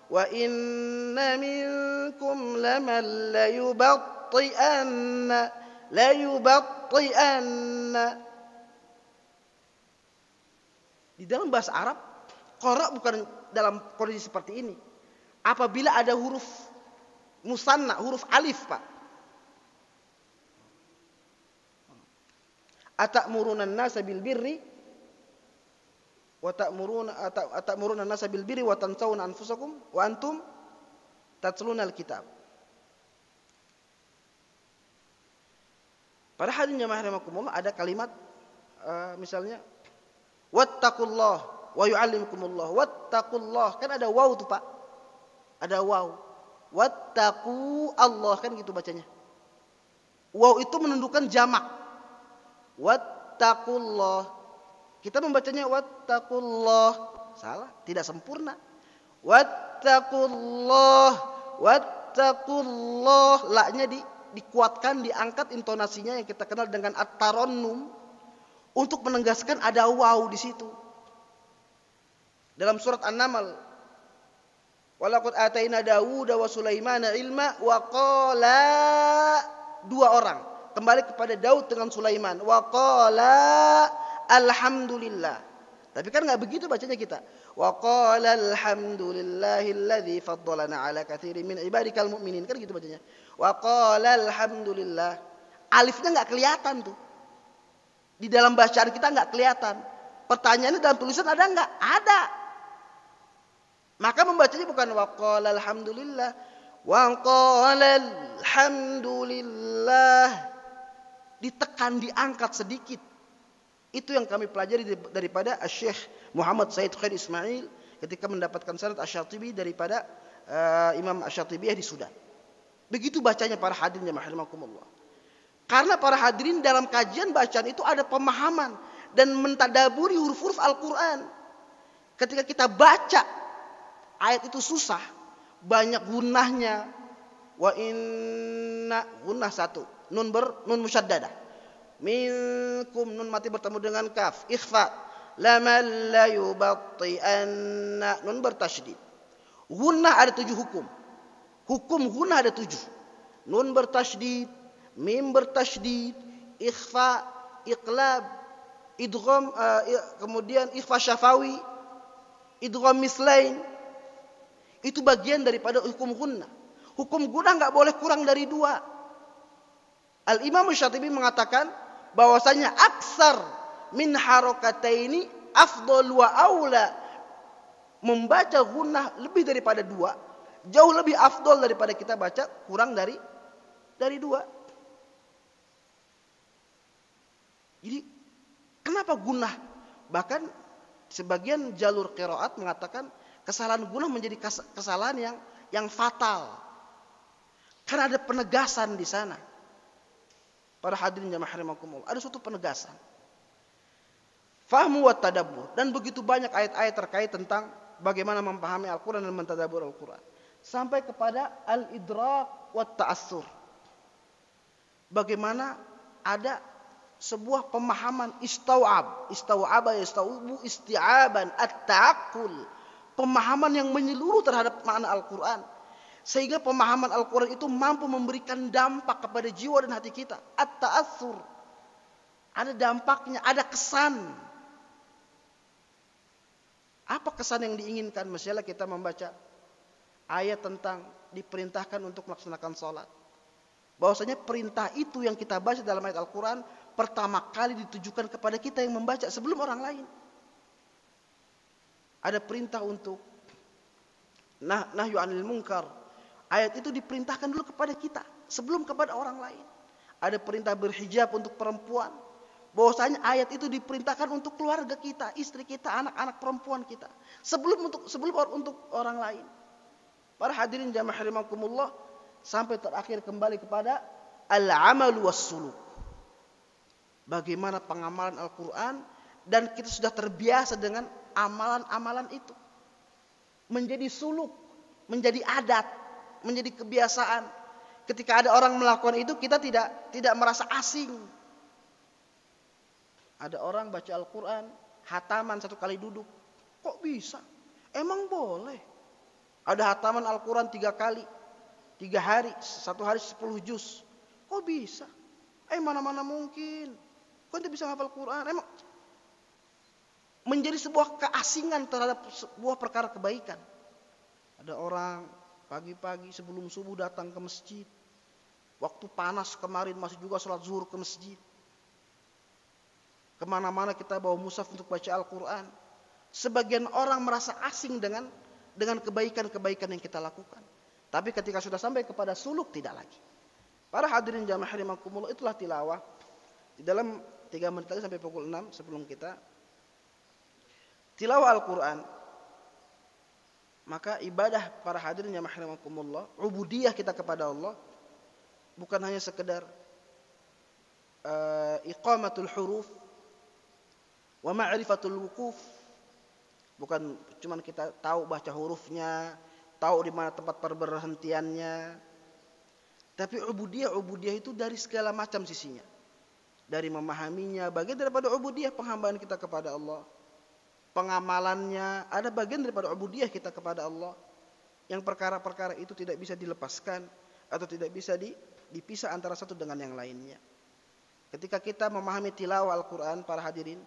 Speaker 1: Wa inna minkum laman la yubatti'anna. Di dalam bahasa Arab, qara bukan dalam kondisi seperti ini. Apabila ada huruf Musanna, huruf alif, Pak. Atamuruna an-nasa bil birri wa ta'muruna an-nasa bil birri wa tansawna anfusakum wa antum tatluna al-kitab. Pada hadirin jamaah rahimakumullah ada kalimat misalnya wattaqullah wa yu'allimukumullah. Wattaqullah, kan ada waw tuh, Pak. Ada waw. Wattaqu Allah, kan gitu bacanya. Waw itu menunjukkan jamak. Wattaqullah. Kita membacanya wattaqullah. Salah, tidak sempurna. Wattaqullah. Wattaqullah. La-nya dikuatkan, diangkat intonasinya yang kita kenal dengan at-tarannum untuk menegaskan ada waw di situ. Dalam surat An-Naml, walaqad ataina Dawuda wa Sulaimana ilma wa qala, dua orang kembali kepada Daud dengan Sulaiman, wa qala alhamdulillah. Tapi kan enggak begitu bacanya kita. Wa qala alhamdulillahilladzi faddalana ala katsirin min ibadikal mu'minin, kan gitu bacanya. Wa qala alhamdulillah. Alifnya enggak kelihatan tuh. Di dalam bacaan kita enggak kelihatan. Pertanyaannya dalam tulisan ada enggak? Ada. Maka membacanya bukan wa qala alhamdulillah, wa qala alhamdulillah. Ditekan, diangkat sedikit. Itu yang kami pelajari daripada Syekh Muhammad Said Khair Ismail ketika mendapatkan sanad Asy-Syatibi daripada Imam Asy-Syatibiyah di Sudan. Begitu bacanya para hadirin jamaah rahimakumullah. Karena para hadirin dalam kajian bacaan itu ada pemahaman dan mentadaburi huruf-huruf Al-Qur'an. Ketika kita baca ayat itu susah, banyak gunnahnya. Wa inna, gunnah satu, nun musyaddadah. Minkum, nun mati bertemu dengan kaf, ikhfa. Laman la yubatti'anna, nun bertasydid. Gunnah ada 7 hukum. Hukum gunnah ada 7. Nun bertasydid, mim bertasydid, ikhfa, iqlab, idgham, kemudian ikhfa syafawi, idgham mislain. Itu bagian daripada hukum gunnah. Hukum gunnah enggak boleh kurang dari 2. Al-Imam Asy-Syatibi mengatakan bahwasanya aksar min harakataini afdal wa aula. Membaca gunnah lebih daripada 2 jauh lebih afdal daripada kita baca kurang dari 2. Jadi kenapa gunnah? Bahkan sebagian jalur qiraat mengatakan kesalahan gunnah menjadi kesalahan yang fatal. Karena ada penegasan di sana. Para hadirin jamaah rahimakumullah, ada suatu penegasan. Fahmu wa tadabbur, dan begitu banyak ayat-ayat terkait tentang bagaimana memahami Al-Qur'an dan mentadabbur Al-Qur'an. Sampai kepada al-idrak wa ta'assur. Bagaimana ada sebuah pemahaman istau'aba yastau'bu isti'aban at-ta'aqqul. Pemahaman yang menyeluruh terhadap makna Al-Qur'an. Sehingga pemahaman Al-Quran itu mampu memberikan dampak kepada jiwa dan hati kita. At-ta'athur. Ada dampaknya, ada kesan. Apa kesan yang diinginkan? Misalnya kita membaca ayat tentang diperintahkan untuk melaksanakan sholat. Bahwasanya perintah itu yang kita baca dalam ayat Al-Quran pertama kali ditujukan kepada kita yang membaca sebelum orang lain. Ada perintah untuk nahyu anil munkar. Ayat itu diperintahkan dulu kepada kita sebelum kepada orang lain. Ada perintah berhijab untuk perempuan. Bahwasanya ayat itu diperintahkan untuk keluarga kita, istri kita, anak-anak perempuan kita. Sebelum untuk orang lain. Para hadirin jamaah rahimakumullah, sampai terakhir kembali kepada al-amal was-suluk. Bagaimana pengamalan Al-Qur'an dan kita sudah terbiasa dengan amalan-amalan itu. Menjadi suluk, menjadi adat, menjadi kebiasaan. Ketika ada orang melakukan itu, kita tidak merasa asing. Ada orang baca Al-Quran, hataman 1 kali duduk. Kok bisa? Emang boleh? Ada hataman Al-Quran 3 kali, 3 hari, 1 hari 10 juz. Kok bisa? Mana mungkin? Kok ente bisa hafal Quran? Emang menjadi sebuah keasingan terhadap sebuah perkara kebaikan. Ada orang pagi-pagi sebelum subuh datang ke masjid. Waktu panas kemarin masih juga sholat zuhur ke masjid. Kemana-mana kita bawa mushaf untuk baca Al-Quran. Sebagian orang merasa asing dengan kebaikan-kebaikan yang kita lakukan. Tapi ketika sudah sampai kepada suluk, tidak lagi. Para hadirin jamaah rahimakumullah, itulah tilawah. Di dalam 3 menit lagi sampai pukul 6 sebelum kita tilawah Al-Quran. Maka ibadah para hadirin jamaah rahimakumullah, ubudiyah kita kepada Allah, bukan hanya sekedar iqamatul huruf wa ma'rifatul wukuf. Bukan cuma kita tahu baca hurufnya, tahu di mana tempat perberhentiannya. Tapi ubudiyah itu dari segala macam sisinya. Dari memahaminya, bagian daripada ubudiyah penghambaan kita kepada Allah. Pengamalannya, ada bagian daripada ubudiyah kita kepada Allah. Yang perkara-perkara itu tidak bisa dilepaskan atau tidak bisa dipisah antara satu dengan yang lainnya. Ketika kita memahami tilawah Al-Quran, para hadirin,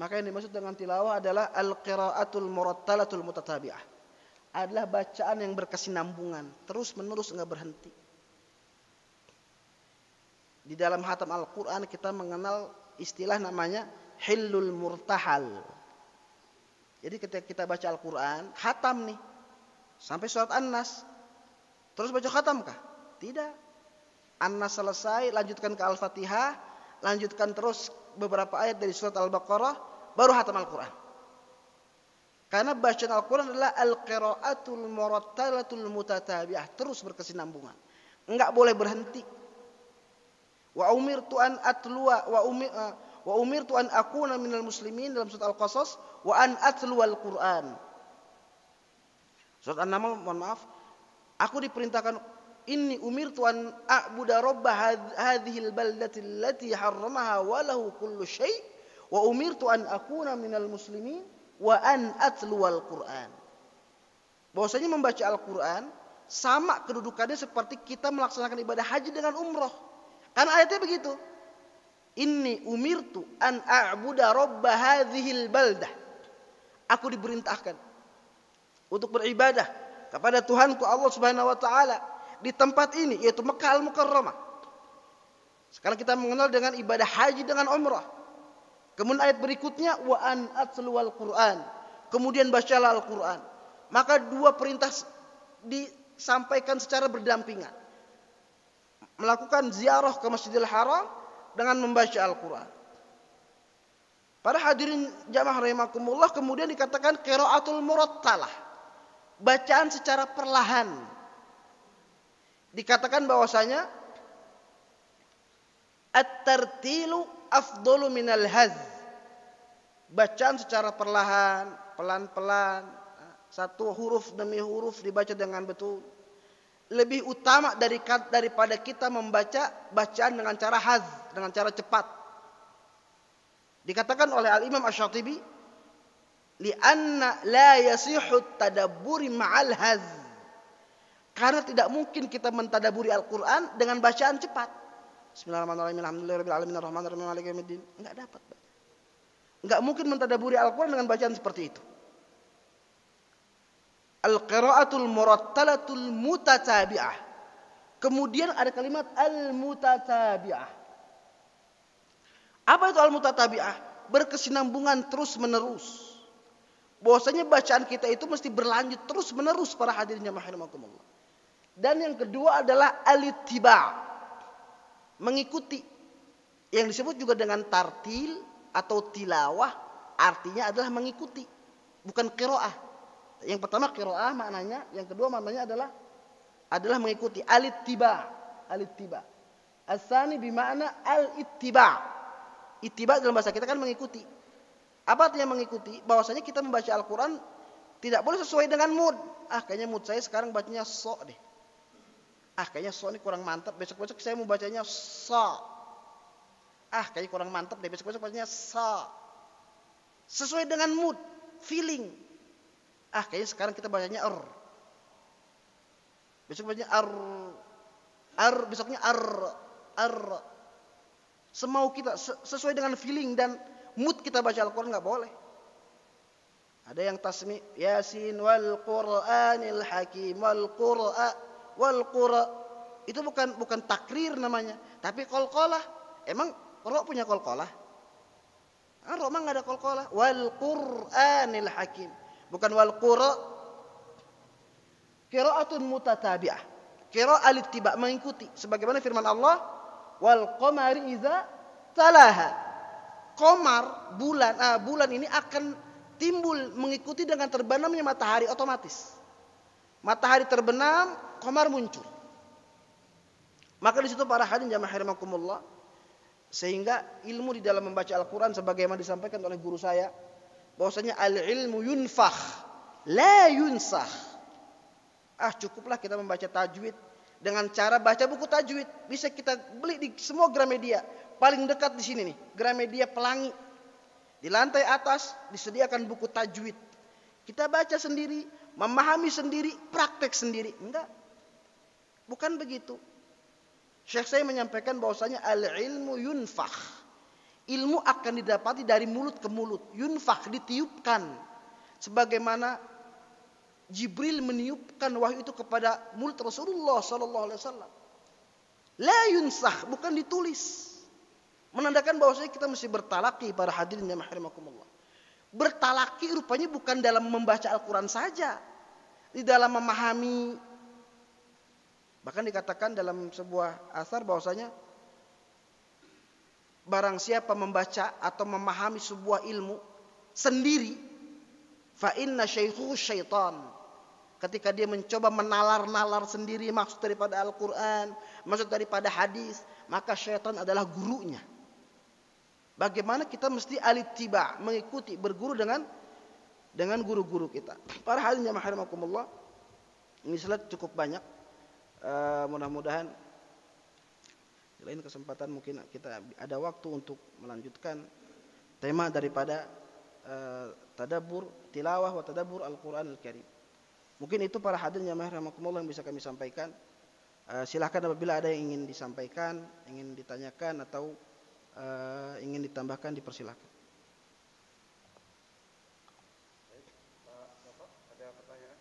Speaker 1: maka yang dimaksud dengan tilawah adalah al-qiraatul murattalatul mutatabi'ah. Adalah bacaan yang berkesinambungan, terus menerus enggak berhenti. Di dalam khatam Al-Quran kita mengenal istilah namanya hillul murtahal. Jadi ketika kita baca Al-Quran, khatam nih, sampai surat An-Nas, terus baca khatam kah? Tidak. An-Nas selesai, lanjutkan ke Al-Fatihah, lanjutkan terus beberapa ayat dari surat Al-Baqarah, baru khatam Al-Quran. Karena bacaan Al-Quran adalah al-qiraatul murattalatul mutatabi'ah, terus berkesinambungan. Enggak boleh berhenti. Wa umirtu an atluwa wa umirtu an akuna minal muslimin dalam surat Al-Qasas, wa an atluwal Quran. Surat An-Naml, mohon maaf. Aku diperintahkan, inni umirtu an a'budu rabb hadhil baldati allati harramaha wa lahu kullu syai' wa umirtu an akuna minal muslimin wa an atluwal Quran. Bahwasanya membaca Al-Quran sama kedudukannya seperti kita melaksanakan ibadah haji dengan umrah. Karena ayatnya begitu. Inni umirtu an a'budu rabb hadhil baldah. Aku diperintahkan untuk beribadah kepada Tuhanku Allah Subhanahu wa taala di tempat ini, yaitu Mekah Al-Mukarramah. Sekarang kita mengenal dengan ibadah haji dengan umrah. Kemudian ayat berikutnya wa an atluwal Quran. Kemudian bacalah Al-Quran. Maka dua perintah disampaikan secara berdampingan. Melakukan ziarah ke Masjidil Haram dengan membaca Al-Quran. Para hadirin jamaah rahimakumullah, kemudian dikatakan qiraatul murattalah, bacaan secara perlahan. Dikatakan bahwasanya at-tartilu afdalu minal haz. Bacaan secara perlahan, pelan-pelan, satu huruf demi huruf dibaca dengan betul, lebih utama daripada kita membaca bacaan dengan cara haz, dengan cara cepat. Dikatakan oleh Al-Imam Asy-Syatibi, li'anna la yasihu tadabburi ma'al haz. Karena tidak mungkin kita mentadaburi Al-Quran dengan bacaan cepat. Bismillahirrahmanirrahim, alhamdulillahirabbil alamin, arrahmanirrahim, maliki yaumiddin. Enggak dapat. Enggak mungkin mentadaburi Al-Quran dengan bacaan seperti itu. Al-qiraatul murattalatul mutatabi'ah. Kemudian ada kalimat al-mutatabi'ah. Apa itu al-mutatabi'ah? Berkesinambungan terus menerus. Bahwasanya bacaan kita itu mesti berlanjut terus menerus, para hadirin jamaah rahimakumullah. Dan yang kedua adalah al-ittiba', mengikuti. Yang disebut juga dengan tartil atau tilawah, artinya adalah mengikuti, bukan qiraah. Yang pertama qiraah maknanya, yang kedua maknanya adalah mengikuti. Al-ittiba', al-ittiba'. As-tsani bimakna al-ittiba'. Ittiba' dalam bahasa kita kan mengikuti. Apa artinya mengikuti? Bahwasanya kita membaca Al-Quran tidak boleh sesuai dengan mood. Kayaknya mood saya sekarang bacanya so deh. Kayaknya so ini kurang mantap. Besok-besok saya mau bacanya so. Kayaknya kurang mantap deh. Besok-besok bacanya so. Sesuai dengan mood, feeling. Kayaknya sekarang kita bacanya besok bacanya besoknya semau kita, sesuai dengan feeling dan mood kita baca Al-Quran, nggak boleh. Ada yang tasmi Yasin wal Qur'anil Hakim wal Qura. Itu bukan takrir namanya, tapi qalqalah. Emang Ra punya qalqalah? Ra mah enggak ada qalqalah. Wal Qur'anil Hakim. Bukan wal Qura. Qira'atun mutatabi'ah. Qira'ah al-ittiba' mengikuti sebagaimana firman Allah, wal qamari idza talaha. Qamar, bulan ini akan timbul mengikuti dengan terbenamnya matahari otomatis. Matahari terbenam, qamar muncul. Maka di situ para hadirin jamaah rahimakumullah, sehingga ilmu di dalam membaca Al-Qur'an sebagaimana disampaikan oleh guru saya, bahwasanya al-ilmu yunfakh la yunsakh. Cukuplah kita membaca tajwid dengan cara baca buku tajwid. Bisa kita beli di semua Gramedia. Paling dekat di sini nih, Gramedia Pelangi. Di lantai atas disediakan buku tajwid. Kita baca sendiri, memahami sendiri, praktek sendiri. Enggak. Bukan begitu. Syekh saya menyampaikan bahwasanya al-ilmu yunfakh. Ilmu akan didapati dari mulut ke mulut. Yunfakh, ditiupkan. Sebagaimana Jibril meniupkan wahyu itu kepada mulut Rasulullah sallallahu alaihi wasallam. La yunsakh, bukan ditulis. Menandakan bahwasanya kita mesti bertalaki para hadirin jamaah rahimakumullah. Bertalaki rupanya bukan dalam membaca Al-Qur'an saja. Di dalam memahami. Bahkan dikatakan dalam sebuah asar bahwasanya barang siapa membaca atau memahami sebuah ilmu sendiri, fa inna syaikhuhu syaitan. Ketika dia mencoba menalar-nalar sendiri maksud daripada Al-Qur'an, maksud daripada hadis, maka syaitan adalah gurunya. Bagaimana kita mesti alittiba, mengikuti, berguru dengan guru-guru kita. Para hadirin jamaah rahimakumullah, ini slide cukup banyak. Mudah-mudahan di lain kesempatan mungkin kita ada waktu untuk melanjutkan tema daripada tadabbur tilawah wa tadabbur Al-Qur'an Al-Karim. Mungkin itu para hadirin jamaah rahimakumullah yang bisa kami sampaikan. Silakan apabila ada yang ingin disampaikan, ingin ditanyakan atau ingin ditambahkan, dipersilakan.
Speaker 2: Ada pertanyaan?